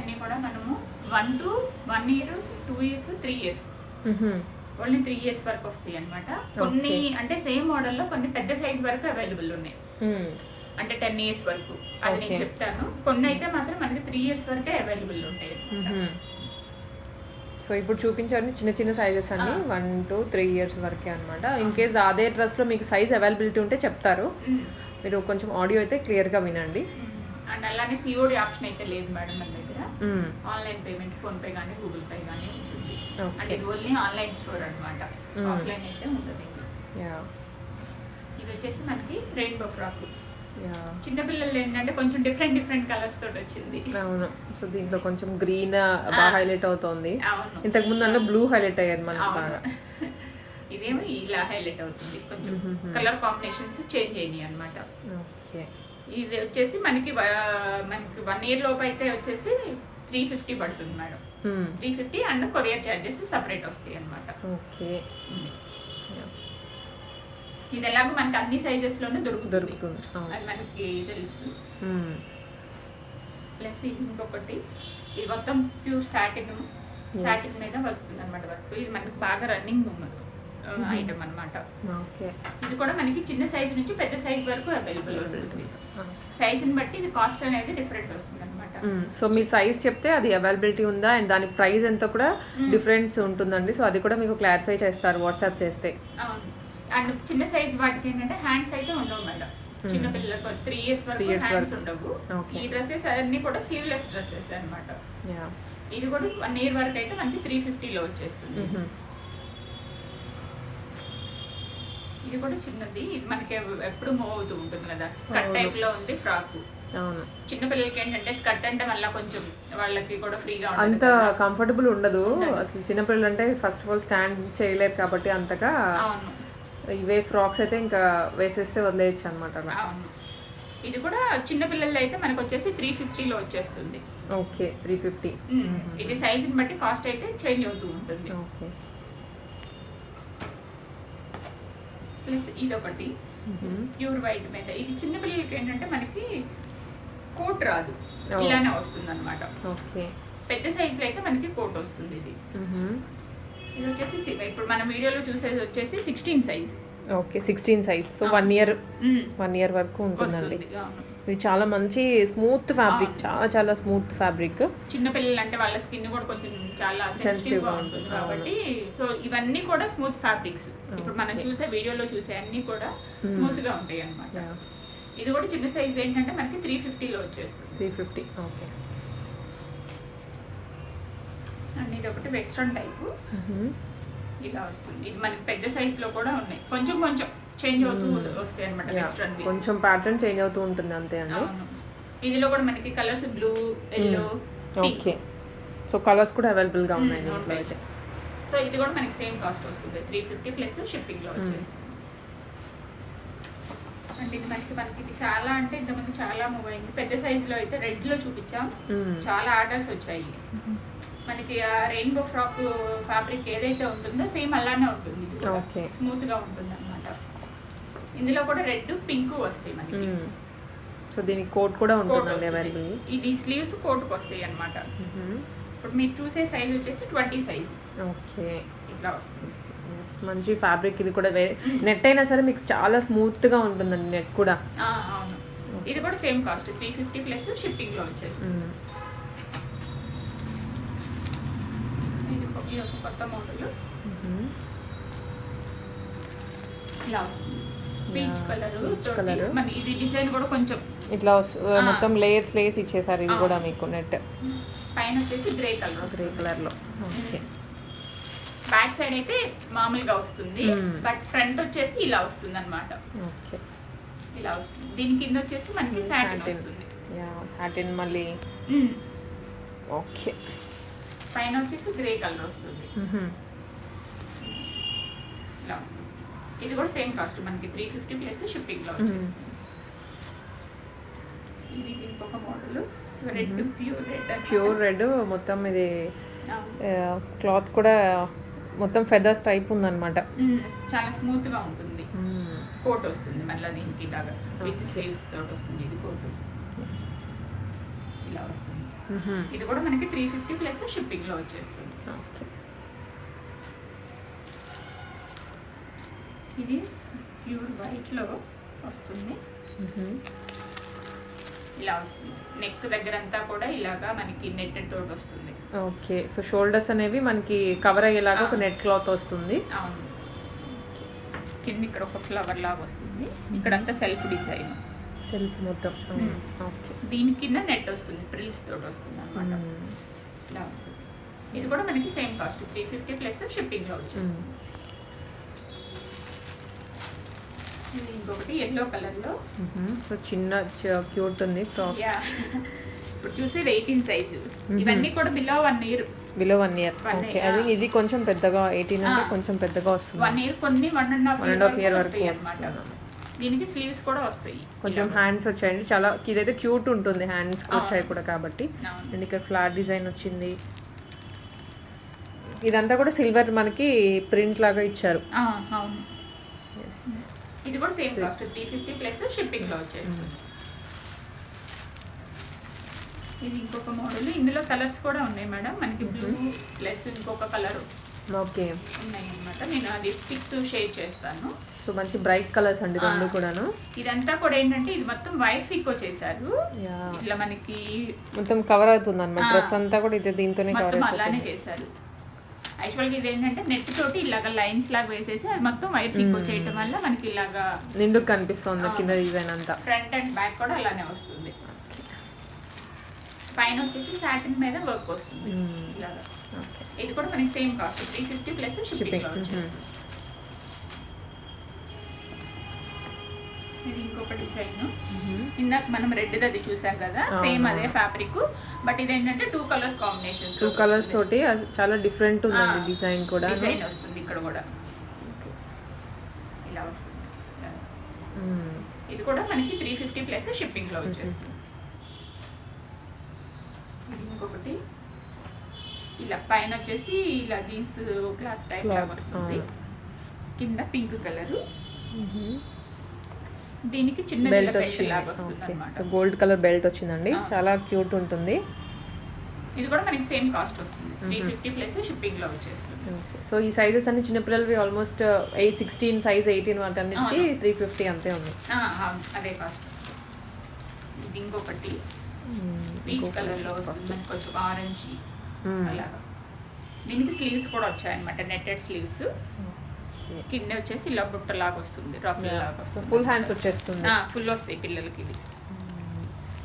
అన్ని కూడా మనము 1 year 2 years 3 years only 3 years వరకు వస్తాయి అనమాట. కొన్ని అంటే సేమ్ మోడల్లో కొన్ని పెద్ద సైజ్ వరకు అవైలబుల్ ఉన్నాయి, అంటే 10 years వరకు. అది నేను చెప్తాను. కొన్ని అయితే మాత్రం మనకి 3 years వరకే అవైలబుల్ ఉంటాయి. సో ఇప్పుడు చూపించండి చిన్న చిన్న సైజెస్ అన్ని 1 to 3 years వరకే అనమాట. ఇన్ కేస్ అదే డ్రెస్లో మీకు సైజ్ అవైలబిలిటీ ఉంటే చెప్తారు, మీరు కొంచెం ఆడియో అయితే క్లియర్గా వినండి. అండ్ అలానే సిఓడి ఆప్షన్ అయితే లేదు మేడం మన దగ్గర. ఆన్లైన్ పేమెంట్ ఫోన్పే కానీ గూగుల్ పే కానీ ఉంటుంది. అంటే ఇది ఓన్లీ ఆన్లైన్ స్టోర్ అనమాట, ఆఫ్లైన్ అయితే ఉండదు. ఇది వచ్చేసి మనకి రెయిన్బో ఫ్రాక్. చిన్నపిల్లలు ఏంటంటే కొంచెం డిఫరెంట్ కలర్స్ తోటి వచ్చింది. అవును. సో దీంట్లో కొంచెం గ్రీన్ బాగా హైలైట్ అవుతుంది. ఇంతకు ముందు అన్న బ్లూ హైలైట్ అయ్యేది మనకి బాగా. ఇదేమో ఇలా హైలైట్ అవుతుంది, కొంచెం కలర్ కాంబినేషన్స్ చేంజ్ అయినాయి అనమాట. ఇది వచ్చేసి మనకి 1 year లోపు అయితే వచ్చేసి 350 పడుతుంది madam. 350 and courier charges separate వస్తాయి అనమాట. ఇది ఎలాగో మనకి అన్ని సైజెస్ లోనే దొరుకుతుంది, అది మనకి తెలుసు. ప్లస్ ఇంకొకటి, ఇది మొత్తం ప్యూర్ సాటిన్ మీద వస్తుంది అనమాట వర్క్. ఇది మనకి బాగా రన్నింగ్ ఐటమ్ అనమాట. ఇది కూడా మనకి చిన్న సైజ్ నుంచి పెద్ద సైజ్ వరకు అవైలబుల్ వస్తుంది. సైజుని బట్టి ఇది కాస్ట్ అనేది డిఫరెంట్ వస్తుంది అనమాట. సో మీ సైజ్ చెప్తే అది అవైలబిలిటీ ఉందా అండ్ దాని ప్రైస్ ఎంత కూడా డిఫరెన్స్ ఉంటుందండి. సో అది కూడా మీకు క్లారిఫై చేస్తారు వాట్సాప్ చేస్తే. అండ్ చిన్న సైజ్ వాటికి ఏంటంటే హ్యాండ్స్ అయితే ఉండవు మేడం. చిన్న పిల్లలకు 3 years వరకు హ్యాండ్స్ ఉండవు. ఈ డ్రెస్సెస్ అన్ని కూడా స్లీవ్లెస్ డ్రెస్సెస్ అనమాట. ఇది కూడా 1 year వరకు అయితే మనకి 350 లో వచ్చేస్తుంది. ఇది కూడా చిన్నది, ఇది మనకి ఎప్పుడు మూవ్ అవుతూ ఉంటుంది కదా. స్కర్ట్ టైప్ లో ఉంది ఫ్రాక్. చిన్న పిల్లలకి ఏంటంటే స్కర్ట్ అంటే మళ్ళీ కొంచెం వాళ్ళకి కూడా ఫ్రీగా అంత కంఫర్టబుల్ ఉండదు అసలు. చిన్నపిల్లలు అంటే ఫస్ట్ ఆఫ్ ఆల్ స్టాండ్ చేయలేరు కాబట్టి అంతగా. ఇవే ఫ్రాక్స్ అయితే ఇంకా వేసేస్తే వదిలేయచ్చు అనమాట. ఇది కూడా చిన్న పిల్లలు అయితే మనకు వచ్చేసి 350 లో వచ్చేస్తుంది. ఓకే, 350. ఇది సైజుని బట్టి కాస్ట్ అయితే చేంజ్ అవుతూ ఉంటుంది. ఓకే. ప్లస్ ఇదొకటి ప్యూర్ వైట్ మీద. ఇది చిన్న పిల్లలకి ఏంటంటే మనకి కోట్ రాదు, ఇలానే వస్తుంది అనమాట. పెద్ద సైజ్ లో అయితే మనకి కోట్ వస్తుంది. ఇది వచ్చేసి ఇప్పుడు మన వీడియోలో చూసేది వచ్చేసి 16 size. Okay, 16 size. So 1 year వరకు ఉంటుందండి. ఇది చాలా మంచి స్మూత్ ఫ్యాబ్రిక్, చాలా స్మూత్ ఫ్యాబ్రిక్. చిన్న పిల్లలు అంటే వాళ్ళ స్కిన్ కూడా కొంచెం చాలా సెన్సిటివ్ గా ఉంటుంది కాబట్టి సో ఇవన్నీ కూడా స్మూత్ ఫ్యాబ్రిక్స్. ఇప్పుడు మనం చూసే వీడియోలో చూసే అన్ని కూడా స్మూత్ గా ఉంటాయి అన్నమాట. ఇది కూడా చిన్న సైజ్ ఏంటంటే మనకి 350 లో వచ్చేస్తుంది. 350. ఓకే. అండ్ ఇది ఒకటి వెస్ట్రన్ టైప్ ఇలా వస్తుంది. ఇది మనకి పెద్ద సైజ్ లో కూడా ఉన్నాయి, కొంచెం చేంజ్ అవుతూ వస్తాయి అనమాట. వెస్ట్రన్ కొంచెం ప్యాటర్న్ చేంజ్ అవుతూ ఉంటుంది అంతే అండి. ఇదిలో కూడా మనకి colours blue, yellow. Okay. So colours కూడా అవైలబుల్ గా ఉన్నాయి దీంట్లో అయితే. సో ఇది కూడా మనకి సేమ్ కాస్ట్ వస్తుంది, 350 ప్లస్ షిప్పింగ్ లో వచ్చేస్తుంది. అంటే ఇది మనకి ఇది చాలా అంటే ఇంతకుముందు చాలా మూవ్ అయింది. పెద్ద సైజ్ లో అయితే రెడ్ లో చూపించాం, చాలా ఆర్డర్స్ వచ్చాయి. మనకి ఆ రెయిన్బో ఫ్రాక్ ఫ్యాబ్రిక్ ఏదైతే ఉంటుందో సేమ్ అలానే ఉంటుంది, స్మూత్ గా ఉంటుంది అనమాట. ఇందులో కూడా రెడ్, పింక్ వస్తాయి మనకి. సో దీనికి కోట్ కూడా ఉంటుంది అవైలబుల్. ఇది స్లీవ్స్ కోట్ కి వస్తాయి అనమాట. ఇప్పుడు మీరు చూసే సైజ్ వచ్చేసి 20 సైజ్. ఓకే, ఇట్లా వస్తుంది. మంచి ఫ్యాబ్రిక్. ఇది కూడా నెట్ అయినా సరే మీకు చాలా స్మూత్ గా ఉంటుందండి నెట్ కూడా. అవును. ఇది కూడా సేమ్ కాస్ట్ 350 ప్లస్ షిప్పింగ్ లో వచ్చేస్తుంది. ఇది ఒక కొత్త మోడల్ ఇలా వస్తుంది. Peach colour. మన ఇది డిజైన్ కూడా కొంచెం ఇట్లా మొత్తం లేయర్స్ ఇచ్చేసారు. ఇది కూడా మీకు నెట్ పైన వచ్చేసి గ్రే కలర్ లో. ఓకే. బ్యాక్ సైడ్ అయితే మామూలుగా వస్తుంది, బట్ ఫ్రంట్ వచ్చేసి ఇలా వస్తుంది అన్నమాట. ఓకే, ఇలా వస్తుంది. దీని కింద వచ్చేసి మనకి సాటిన్ వస్తుంది. సాటిన్ మళ్ళీ. ఓకే. పైన వచ్చేసి గ్రే కలర్ వస్తుంది. ఇలా ఇది కూడా సేమ్ కాస్ట్ మనకి 350 ప్లస్ షిప్పింగ్ లో వచ్చేస్తుంది. ఇది ఇంకొక మోడల్ రెడ్, ప్యూర్ రెడ్. మొత్తం ఇది క్లాత్ కూడా మొత్తం ఫెదర్స్ టైప్ ఉందన్నమాట. చాలా స్మూత్ గా ఉంటుంది. కోట్ వస్తుంది మళ్ళీ దీనికి ఇలాగా విత్ స్లీవ్స్ తోటి వస్తుంది. ఇది కోట్ ఇలా వస్తుంది. ఇది కూడా మనకి 350 ప్లస్ షిప్పింగ్ లో వచ్చేస్తుంది. ఓకే, ఇది ప్యూర్ వైట్ లో వస్తుంది. ఇలా వస్తుంది. నెక్ దగ్గర అంతా కూడా ఇలాగా మనకి నెట్టెడ్ తోటి వస్తుంది. ఓకే, సో షోల్డర్స్ అనేవి మనకి కవర్ అయ్యేలాగా ఒక నెట్ క్లాత్ వస్తుంది. అవును, కింద ఇక్కడ ఒక ఫ్లవర్ లాగా వస్తుంది. ఇక్కడంతా సెల్ఫ్ డిజైన్, సెల్ఫ్ మొత్తం. ఓకే, దీని కింద నెట్ వస్తుంది, ప్రిల్స్ తోటి వస్తుంది అనమాట. ఇలా ఉంటుంది. ఇది కూడా మనకి సేమ్ కాస్ట్ 350 ప్లస్ షిప్పింగ్ లో వచ్చేస్తుంది. ఇది ఇంకొకటి ఎల్లో కలర్ లో. సో చిన్న క్యూట్ ఉంది ఫ్రాక్. ఇప్పుడు చూసేది 18 సైజు. ఇవన్నీ కూడా below 1 year. Below 1 year. Okay, అది ఇది కొంచెం పెద్దగా 18 అంటే కొంచెం పెద్దగా వస్తుంది. 1 ఇయర్, కొన్ని 1.5 ఇయర్ వరకు వస్తుంది. దీనికి స్లీవ్స్ కూడా వస్తాయి. కొంచెం హ్యాండ్స్ వచ్చాయండి, చాలా ఇదైతే క్యూట్ ఉంటుంది. హ్యాండ్స్ వచ్చాయి కూడా కాబట్టి. అండ్ ఇక్కడ ఫ్లాట్ డిజైన్ వచ్చింది. ఇదంతా కూడా సిల్వర్ మనకి ప్రింట్ లాగా ఇచ్చారు. అవును, ఇది కూడా సేమ్ కాస్ట్ 350 ప్లస్ షిప్పింగ్ లో వచ్చేస్తుంది. ఇది ఇంకొక మోడల్. ఇందులో కలర్స్ కూడా ఉన్నాయి మేడం. మనకి బ్లూ ప్లస్ ఇంకొక కలర్ ఓకే ఉన్నాయి అన్నమాట. నేను అది పిక్స్ షేర్ చేస్తాను. సో మంచి బ్రైట్ కలర్స్ అండి రెండు కూడాను. ఇదంతా కూడా ఏంటంటే ఇది మొత్తం వైట్ ఫిక్ చేశారు. ఇట్లా మనకి మొత్తం కవర్ అవుతుంది అన్నమాట. డ్రెస్ అంతా కూడా ఇది దీంతోనే కవర్ అవుతుంది. అలానే చేశారు. యాక్చువల్గా ఇది ఏంటంటే నెట్ తోటి ఇలాగా లైన్స్ లాగా వేసేసి అది మొత్తం వైట్ ఫిక్ చేయడం వల్ల మనకి ఇలాగా నిండుకు కనిపిస్తుంది కింద డిజైన్ అంతా. ఫ్రంట్ అండ్ బ్యాక్ కూడా అలానే వస్తుంది. పైన వచ్చేసి సాటిన్ మీద వర్క్ వస్తుంది ఇలాగా. ఇది కూడా మనకి సేమ్ కాస్ట్ 350 ప్లస్ షిప్పింగ్ లో వచ్చేస్తుంది. ఇది ఇంకొక డిజైన్. ఇందాక మనం రెడ్ అది చూసాం కదా, సేమ్ అదే ఫ్యాబ్రిక్. బట్ ఇదేంటంటే 2 కలర్స్ కాంబినేషన్, 2 కలర్స్ తోటి చాలా డిఫరెంట్ ఉందండి డిజైన్ కూడా. డిజైన్ వస్తుంది ఇక్కడ కూడా ఇలా వస్తుంది. ఇది కూడా మనకి 350 ప్లస్ షిప్పింగ్ లో వచ్చేస్తుంది. ఇంకొకటి ఇలా పైన వచ్చేసి ఇలా జీన్స్ క్లాత్ టైప్ లాగా వస్తుంది. కింద పింక్ కలర్, దీనికి చిన్న బెల్ట్ లాగా వస్తుంది అన్నమాట. గోల్డ్ కలర్ బెల్ట్ వచ్చిందండి, చాలా క్యూట్ ఉంటుంది. ఇది కూడా మనకి సేమ్ కాస్ట్ వస్తుంది 350 ప్లస్ షిప్పింగ్ లో వచ్చేస్తుంది. సో ఈ సైజెస్ అన్ని చిన్నపిల్లలవి ఆల్మోస్ట్ 16 సైజ్ 18 వాటన్నిటికి 350 అంతే ఉంది. అదే కాస్ట్. ఇది ఇంకొకటి పీచ్ కలర్ లో వస్తుంది, మనకి కొంచెం ఆరెంజ్ అలాగా. దీనికి స్లీవ్స్ కూడా వచ్చాయన్నమాట, నెట్టెడ్ స్లీవ్స్. కింద వచ్చేసి ఇలా బుట్ట లాగా వస్తుంది, రఫ్ లాగా వస్తుంది. ఫుల్ హ్యాండ్స్ వచ్చేస్తుంది, ఫుల్ వస్తాయి పిల్లలకి. ఇది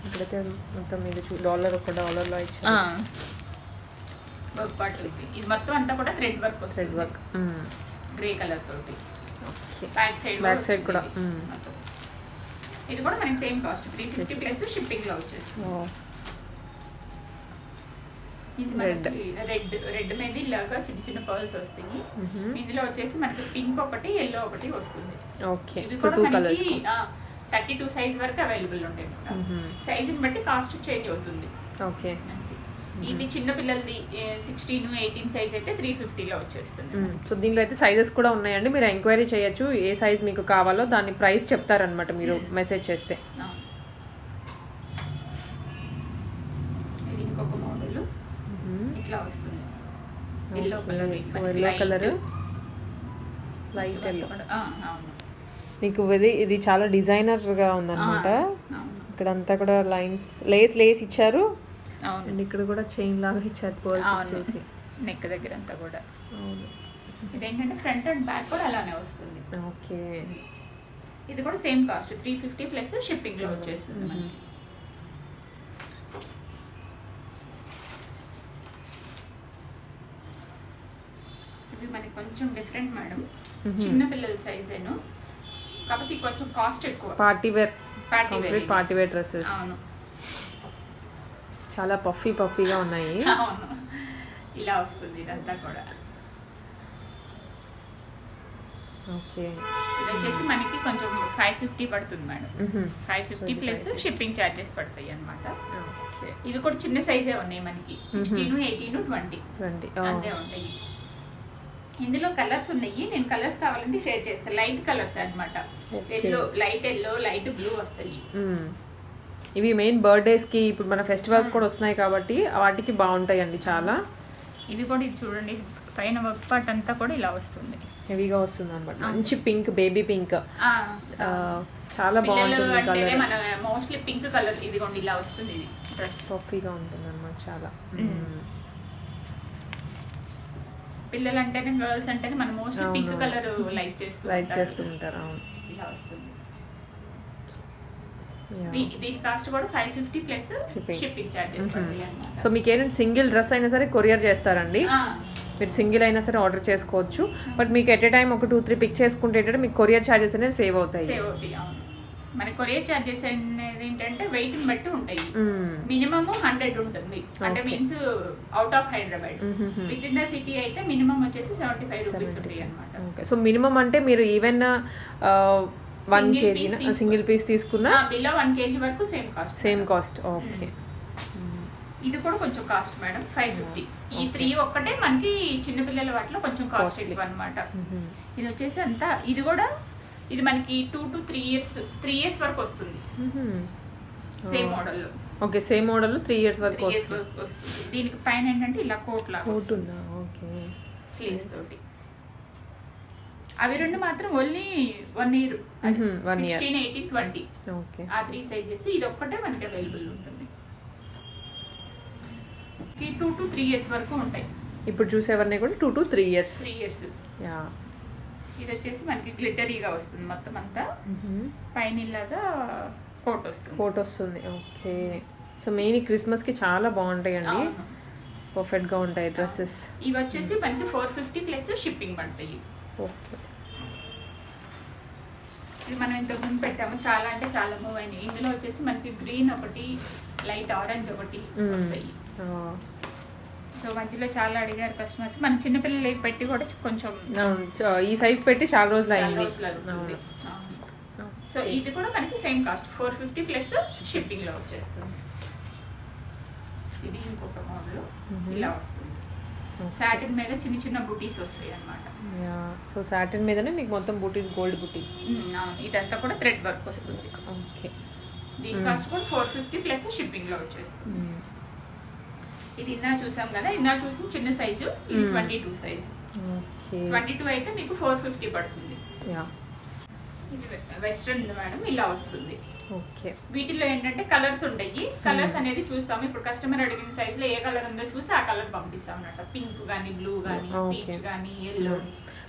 ఇక్కడైతే మొత్తం ఇది డాలర్, ఒక డాలర్ లో వర్క్ పార్ట్. ఇది మొత్తం అంతా కూడా థ్రెడ్ వర్క్ వస్తుంది, థ్రెడ్ వర్క్ గ్రే కలర్ తోటి. బ్యాక్ సైడ్ కూడా ఇది కూడా మనకి సేమ్ కాస్ట్ 350 ప్లస్ షిప్పింగ్ లో వచ్చేస్తుంది. ఇది మనకి రెడ్ మీద ఇలాగా చిన్న చిన్న పర్ల్స్ వస్తాయి. ఇందులో వచ్చేసి మనకి పింక్ ఒకటి, ఎల్లో ఒకటి వస్తుంది. ఓకే, ఇవి కూడా మనకి 32 సైజ్ వరకు అవైలబుల్ ఉంటాయి. సైజుని బట్టి కాస్ట్ చేంజ్ అవుతుంది. ఓకే, ఇది చిన్న పిల్లలది 16, 18 సైజ్ అయితే 350 లో వచ్చేస్తుంది. సో దీంట్లో అయితే సైజెస్ కూడా ఉన్నాయండి, మీరు ఎంక్వైరీ చేయొచ్చు. ఏ సైజ్ మీకు కావాలో దాని ప్రైస్ చెప్తారనమాట మీరు మెసేజ్ చేస్తే. ఇది ఇంకొక మోడల్ ఇట్లా వస్తుంది, yellow colour. Yellow colour, light yellow. అవును, మీకు ఇది చాలా డిజైనర్గా ఉందన్నమాట. ఇక్కడంతా కూడా లైన్స్, లేస్ ఇచ్చారు. అండ్ ఇక్కడ కూడా చైన్ లాగా ఇచ్చారు పర్ల్స్ వచ్చేసి నెక్ దగ్గర అంతా కూడా. అవును, ఇదేంటంటే ఫ్రంట్ అండ్ బ్యాక్ కూడా అలానే వస్తుంది. ఓకే, ఇది కూడా సేమ్ కాస్ట్ 350 ప్లస్ షిప్పింగ్ లో వచ్చేస్తుంది మనకి. ఇది మనకి కొంచెం డిఫరెంట్ మేడం, చిన్న పిల్లల సైజ్ ఏను, కాబట్టి కొంచెం కాస్ట్ ఎక్కువ. Party wear dresses. అవును, చాలా పఫీగా ఉన్నాయి. అవును, ఇలా వస్తుంది ఇదంతా కూడా. ఓకే, ఇది వచ్చేసి మనకి కొంచెం 550 పడుతుంది మేడం. 550 ప్లస్ షిప్పింగ్ ఛార్జెస్ పడతాయి అన్నమాట. ఇవి కూడా చిన్న సైజే ఉన్నాయి మనకి, 16, 18, 20 అంతే ఉంటాయి. ఇందులో కలర్స్ ఉన్నాయి, నేను కలర్స్ కావాలంటే షేర్ చేస్తాను. లైట్ కలర్స్ అన్నమాట, yellow, light yellow, light blue వస్తాయి. ఇవి మెయిన్ బర్త్డేస్కి ఇప్పుడు మన ఫెస్టివల్స్ కూడా వస్తున్నాయి కాబట్టి వాటికి బాగుంటాయండి చాలా. ఇది కూడా ఇది చూడండి, పైన వర్క్ పార్ట్ అంతా కూడా ఇలా వస్తుంది, హెవీగా వస్తుంది అనమాట. మంచి పింక్, బేబీ పింక్, చాలా బాగుంటుంది కలర్. మన మోస్ట్లీ పింక్ కలర్ ఇదిగోండి ఇలా వస్తుంది. ఇది డ్రెస్ పఫీగా ఉంటుంది అనమాట చాలా. పిల్లలు అంటేనే, గర్ల్స్ అంటేనే మనం మోస్ట్లీ పింక్ కలర్ లైక్ చేస్తుంటారు. అవును, ఇలా వస్తుంది. దీని కాస్ట్ కూడా 550 ప్లస్ షిప్పింగ్ చార్జెస్ పడుతుంది అన్నమాట. సో మీకు ఏంటంటే సింగిల్ డ్రెస్ అయినా సరే కొరియర్ చేస్తారండి. మీరు సింగిల్ అయినా సరే ఆర్డర్ చేసుకోవచ్చు. బట్ మీకు ఎట్ ఏ టైం ఒక 2-3 పిక్ చేసుకుంటే ఏంటంటే మీకు కొరియర్ చార్జెస్ అనేవి సేవ్ అవుతాయి. అవును. మన కొరియర్ చార్జెస్ అనేది ఏంటంటే వెయిట్ బట్టి ఉంటాయి. మినిమం 100 ఉంటుంది, అంటే means out of Hyderabad. With in the city అయితే మినిమం వచ్చేసి 75 రూపీస్ ఉంటాయి అన్నమాట. సో మినిమం అంటే మీరు ఈవెన్ 1 kg సింగిల్ పీస్ తీసుకున్నా బిలో 1 kg వరకు సేమ్ కాస్ట్. ఓకే. ఇది కూడా కొంచెం కాస్ట్ మేడం, 550. ఈ 3 ఒక్కటే మనకి చిన్నపిల్లల వాటిలో కొంచెం కాస్ట్ ఎక్కువ అనమాట. ఇది వచ్చేసి అంతా ఇది కూడా ఇది మనకి 2 to 3 years వరకు వస్తుంది. సేమ్ మోడల్ లో. ఓకే, సేమ్ మోడల్ లో 3 years వరకు వస్తుంది. దీనికి పైన ఏంటంటే ఇలా కోట్ లాగా ఉంటుందా? ఓకే, స్లీవ్స్ తోటి. అవి రెండు మాత్రం ఓన్లీ 1 year, 16, 18, 20. ఓకే, ఆ 3 సైజెస్. ఇది ఒక్కటే మనకి అవైలబుల్ ఉంటుంది. 2 to 3 years వరకు ఉంటాయి. ఇప్పుడు చూసేవన్నీ కూడా 2 to 3 years. యా. ఇది వచ్చేసి మనకి గ్లిటరీగా వస్తుంది మొత్తం అంతా. పైన ఇలాగా కోట్ వస్తుంది. ఓకే. సో మెయిన్ క్రిస్మస్ కి చాలా బాగుంటాయండి, పర్ఫెక్ట్ గా ఉంటాయి డ్రెస్సెస్. ఇవి వచ్చేసి మనకి 450 ప్లస్ షిప్పింగ్ పడతాయి. ఓకే. ఇది మనం ఇంతకు ముందు పెట్టాము, చాలా అంటే చాలా మూవ్ అయినాయి. ఇందులో వచ్చేసి మనకి గ్రీన్ ఒకటి, లైట్ ఆరెంజ్ ఒకటి వస్తాయి. సో మధ్యలో చాలా అడిగారు కస్టమర్స్. మన చిన్నపిల్లలు పెట్టి కూడా కొంచెం ఈ సైజ్ పెట్టి చాలా రోజులు అయింది. సో ఇది కూడా మనకి సేమ్ కాస్ట్ 450 ప్లస్ షిప్పింగ్ లో వచ్చేస్తుంది. ఇది ఇంకొక మోడల్ ఇలా వస్తుంది. సాటిన్ మీద చిన్న చిన్న బూటీస్ వస్తాయి అన్నమాట. సో సాటిన్ మీదనే మీకు మొత్తం బూటీస్, గోల్డ్ బూటీస్. ఇదంతా కూడా థ్రెడ్ వర్క్ వస్తుంది. ఓకే. దీని కాస్ట్ కూడా 450 ప్లస్ షిప్పింగ్ లో వచ్చేస్తుంది. ఇది ఇందా చూసాం కదా, ఇందా చూసి చిన్న సైజు, ఇది 22 సైజు. 22 అయితే మీకు 450 పడుతుంది. ఇది వెస్ట్రన్ మేడం, ఇలా వస్తుంది. ఓకే. వీటిలో ఏంటంటే కలర్స్ ఉంటాయి. కలర్స్ అనేది చూస్తాము. ఇప్పుడు కస్టమర్ అడిగిన సైజ్ లో ఏ కలర్ ఉందో చూసి ఆ కలర్ పంపిస్తాం అన్నమాట. పింక్ గానీ, బ్లూ గానీ, పీచ్ గానీ, ఎల్లో.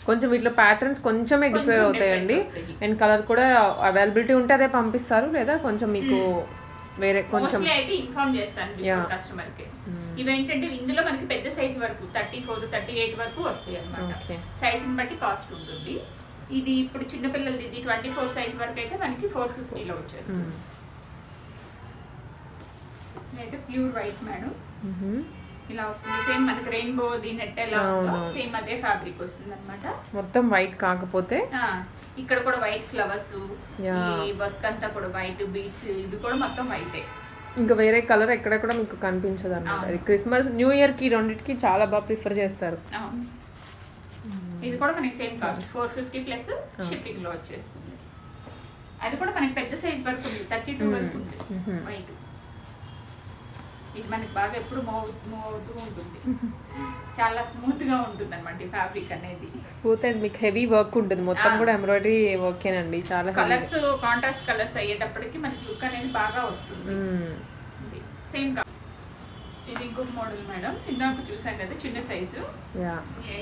కొంచెం వీటిలో ప్యాటర్న్స్ కొంచెమే డిఫర్ అవుతాయండి. అండ్ కలర్ కూడా అవైలబిలిటీ ఉంటే అదే పంపిస్తారు, లేదా కొంచెం మీకు వేరే కొంచెం అయితే ఇన్ఫార్మ్ చేస్తాను కస్టమర్ కి. ఇవేంటంటే ఇందులో మనకి పెద్ద సైజ్ వరకు 34, 38 వరకు వస్తాయి అన్నమాట. సైజ్ ని బట్టి కాస్ట్ ఉంటుంది. ఇది ఇప్పుడు చిన్నపిల్లలది, ఇది 24 సైజ్ వరకు అయితే మనకి 450 లో వచ్చేస్తుంది. అయితే ప్యూర్ వైట్ మేడం, ఇలా వస్తుంది. సేమ్ మనకి రెయిన్బో ది నెట్ ఎలా ఉందో సేమ్ అదే ఫ్యాబ్రిక్ వస్తుంది అన్నమాట. మొత్తం వైట్ కాకపోతే ఇక్కడ కూడా వైట్ ఫ్లవర్స్, ఈ వర్క్ అంతా కూడా వైట్ బీడ్స్, ఇది కూడా మొత్తం వైటే. ఇంకా వేరే కలర్ ఎక్కడ కూడా మీకు కనిపించదు అన్నమాట. క్రిస్మస్, న్యూ ఇయర్ కి రెండింటికి చాలా బాగా ప్రిఫర్ చేస్తారు. ఇది కూడా మనకి సేమ్ కాస్ట్ 450 ప్లస్ షిప్పింగ్ లో వచ్చేస్తుంది. అది కూడా మనకి పెద్ద సైజ్ వరకు ఉంది, 32 వరకు ఉంది వైట్. ఇది మనకి బాగా ఎప్పుడు మూవ్ అవుతూ ఉంటుంది. చాలా స్మూత్ గా ఉంటుంది అన్నమాట ఈ ఫ్యాబ్రిక్ అనేది. స్మూత్ అండ్ మీకు హెవీ వర్క్ ఉంటుంది, మొత్తం కూడా ఎంబ్రాయిడరీ వర్కేనండి. చాలా కలర్స్ కాంట్రాస్ట్ కలర్స్ అయ్యేటప్పటికి మనకి లుక్ అనేది బాగా వస్తుంది. సేమ్ ఇది ఇంకొక మోడల్ మేడం, ఇందాక చూసాం కదా చిన్న సైజు,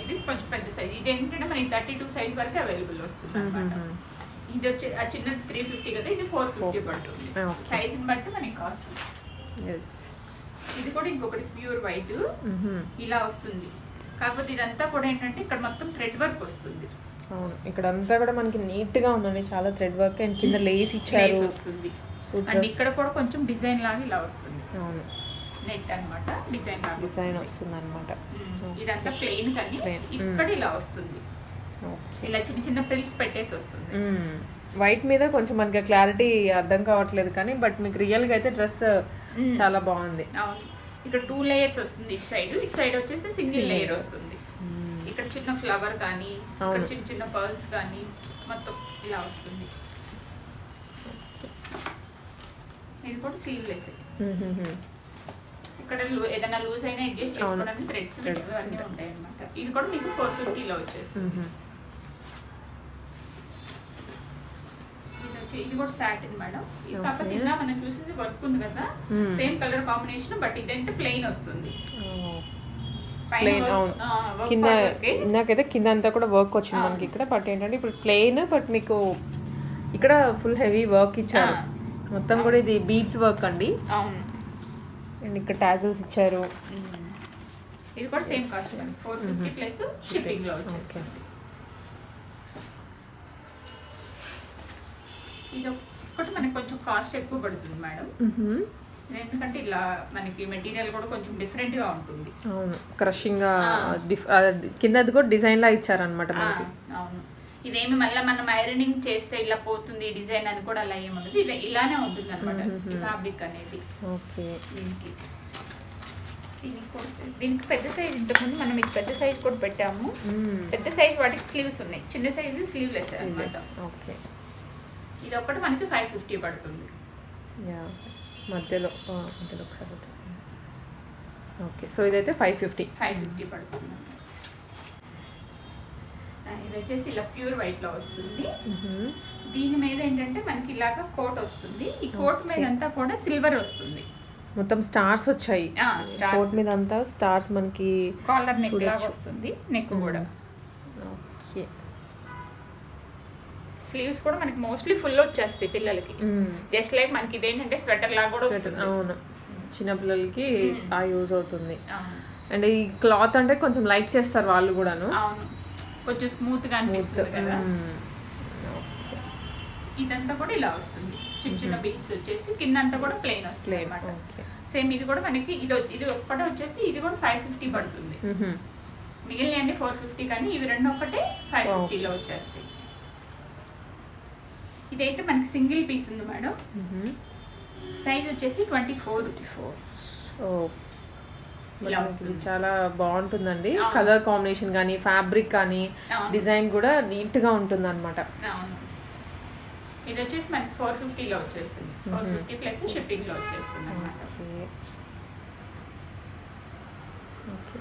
ఇది కొంచెం పెద్ద సైజ్. ఇది ఏంటంటే మనకి 32 సైజ్ వరకు అవైలబుల్ వస్తుంది అన్నమాట. ఇది వచ్చి ఆ చిన్న 350 కదా, ఇది 450 పడుతుంది. సైజ్ ని బట్టి మనకి కాస్ట్. ఇది కూడా ఇంకొకటి ప్యూర్ వైట్ ఇలా వస్తుంది. కాకపోతే ఇదంతా కూడా ఏంటంటే ఇక్కడ మొత్తం థ్రెడ్ వర్క్ వస్తుంది. అవును, ఇక్కడ అంతా కూడా మనకి నీట్ గా ఉందండి, చాలా థ్రెడ్ వర్క్. అండ్ కింద లేస్ ఇచ్చారు వస్తుంది. అండ్ ఇక్కడ కూడా కొంచెం డిజైన్ లాగా ఇలా వస్తుంది. అవును, నెట్ అన్నమాట, డిజైన్ వస్తుంది అన్నమాట. ఇదంతా ప్లెయిన్ కానీ ఇక్కడ ఇలా వస్తుంది. ఇలా చిన్న చిన్న ప్రిల్స్ పెట్టేసి వస్తుంది. వైట్ మీద కొంచెం మనకి క్లారిటీ అర్థం కావట్లేదు కానీ, బట్ మీకు రియల్ గా అయితే డ్రెస్ చాలా బాగుంది. అవును, ఇక్కడ 2 లేయర్స్ వస్తుంది. ఇటు సైడ్ వచ్చేసి సింగిల్ లేయర్ వస్తుంది. ఇక్కడ చిన్న ఫ్లవర్ కానీ, ఇక్కడ చిన్న చిన్న పర్ల్స్ కానీ మొత్తం ఇలా వస్తుంది. ఇది ఇది కూడా స్లీవ్లెస్. ఇక్కడ ఏదైనా లూజ్ అయినా అడ్జస్ట్ చేసుకోవడానికి థ్రెడ్స్ అన్నీ ఉంటాయి అనమాట. ఇది కూడా మీకు 450లో వచ్చేస్తుంది. ఇది కూడా సాటిన్ మేడం. కాకపోతే ఇలా మనం చూసింది వర్క్ ఉంది కదా, సేమ్ కలర్ కాంబినేషన్, బట్ ఇదంటే ప్లెయిన్ వస్తుంది. కింద ఇందాకైతే కింద అంతా కూడా వర్క్ వచ్చింది మనకి ఇక్కడ, బట్ ఏంటంటే ఇప్పుడు ప్లెయిన్, బట్ మీకు ఇక్కడ ఫుల్ హెవీ వర్క్ ఇచ్చారు మొత్తం కూడా. ఇది బీడ్స్ వర్క్ అండి. అవును. అండ్ ఇక్కడ టాజిల్స్ ఇచ్చారు. ఇది కూడా సేమ్ కాస్ట్ 450 ప్లస్ షిప్పింగ్ లో వచ్చేస్తుంది. ఇది ఒకటి మనకి కొంచెం కాస్ట్ ఎక్కువ పడుతుంది మేడం, ఎందుకంటే ఇలా మనకి మెటీరియల్ కూడా కొంచెం డిఫరెంట్ గా ఉంటుంది. అవును, క్రషింగ్ గా కింద అది కూడా డిజైన్ లా ఇచ్చారనమాట మనకి. అవును, ఇదేమి మళ్ళీ మనం ఐరనింగ్ చేస్తే ఇలా పోతుంది డిజైన్ అని కూడా అలా ఏముండదు, ఇది ఇలానే ఉంటుంది అనమాట ఫ్యాబ్రిక్ అనేది. ఓకే. దీనికి పెద్ద సైజ్, ఇంతకుముందు మనం ఇది పెద్ద సైజ్ కూడా పెట్టాము. పెద్ద సైజ్ వాటికి స్లీవ్స్ ఉన్నాయి, చిన్న సైజు స్లీవ్లెస్ అనమాట. ఓకే. ఇది ఒకటి మనకి 550 పడుతుంది. మధ్యలో ఒకసారి. ఓకే, సో ఇదైతే 550 పడుతుంది. ఇది వచ్చేసి ఇలా ప్యూర్ వైట్ లో వస్తుంది. దీని మీద ఏంటంటే మనకి ఇలాగా కోట్ వస్తుంది. ఈ కోట్ మీద అంతా కూడా సిల్వర్ వస్తుంది. మొత్తం స్టార్స్ వచ్చాయి కోట్ మీద అంతా. స్టార్స్ మనకి కాలర్ నెక్ లాగా వస్తుంది. నెక్ కూడా. ఓకే. స్లీవ్స్ కూడా మనకి మోస్ట్లీ ఫుల్ వచ్చేస్తాయి పిల్లలకి. జస్ట్ లైక్ మనకి ఇదేంటంటే స్వెటర్ లాగా కూడా వస్తుంది. అవును, చిన్న పిల్లలకి ఆ యూజ్ అవుతుంది. అండ్ ఈ క్లాత్ అంటే కొంచెం లైక్ చేస్తారు వాళ్ళు కూడాను. అవును, కొంచెం స్మూత్ గా అనిపిస్తుంది కదా. ఇదంతా కూడా ఇలా వస్తుంది, చిన్న చిన్న బీట్స్ వచ్చేసి కింద అంతా కూడా ప్లెయిన్ వస్తుంది అన్నమాట. సేమ్ ఇది కూడా మనకి ఇది ఒక్కటే వచ్చేసి ఇది కూడా 550 పడుతుంది. మిగిలిన అన్ని 450, కానీ ఇవి రెండు ఒక్కటే 550లో వచ్చేస్తాయి. ఇదైతే మనకి సింగిల్ పీస్ ఉంది మేడం. సైజ్ వచ్చేసి 24. చాలా బాగుంటుందండి. కలర్ కాంబినేషన్ కానీ ఫ్యాబ్రిక్ కానీ డిజైన్ కూడా నీట్ గా ఉంటుంది అనమాట. ఇది వచ్చేసి మనకి 450లో వచ్చేస్తుంది. 450 ప్లస్ షిప్పింగ్ లో వచ్చేస్తుంది అన్నమాట. ఓకే.